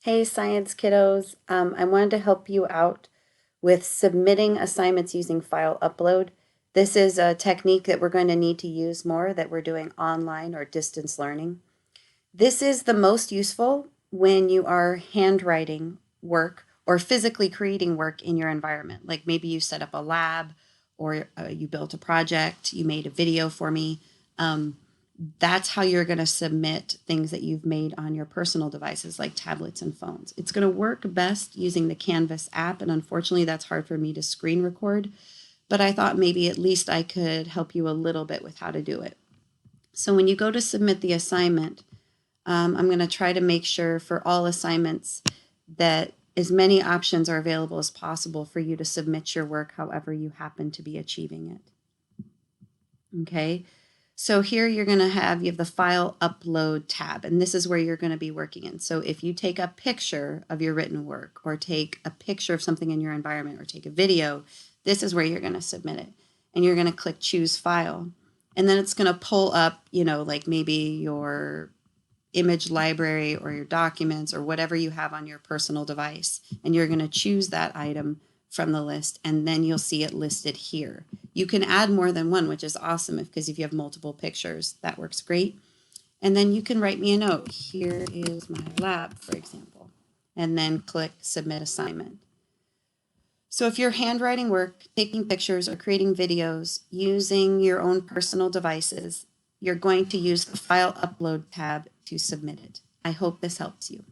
Hey, science kiddos. I wanted to help you out with submitting assignments using file upload. This is a technique that we're going to need to use more that we're doing online or distance learning. This is the most useful when you are handwriting work or physically creating work in your environment. Like maybe you set up a lab or you built a project, you made a video for me. Um, that's how you're going to submit things that you've made on your personal devices like tablets and phones. It's going to work best using the Canvas app, and unfortunately, that's hard for me to screen record. But I thought maybe at least I could help you a little bit with how to do it. So when you go to submit the assignment, I'm going to try to make sure for all assignments that as many options are available as possible for you to submit your work however you happen to be achieving it. Okay, so here you have the file upload tab, and this is where you're going to be working in. So if you take a picture of your written work or take a picture of something in your environment or take a video, this is where you're going to submit it. And you're going to click choose file. And then it's going to pull up, like maybe your image library or your documents or whatever you have on your personal device. And you're going to choose that item from the list, and then you'll see it listed here. You can add more than one, which is awesome because if you have multiple pictures, that works great. And then you can write me a note. Here is my lab, for example, and then click submit assignment. So if you're handwriting work, taking pictures, or creating videos using your own personal devices, you're going to use the File Upload tab to submit it. I hope this helps you.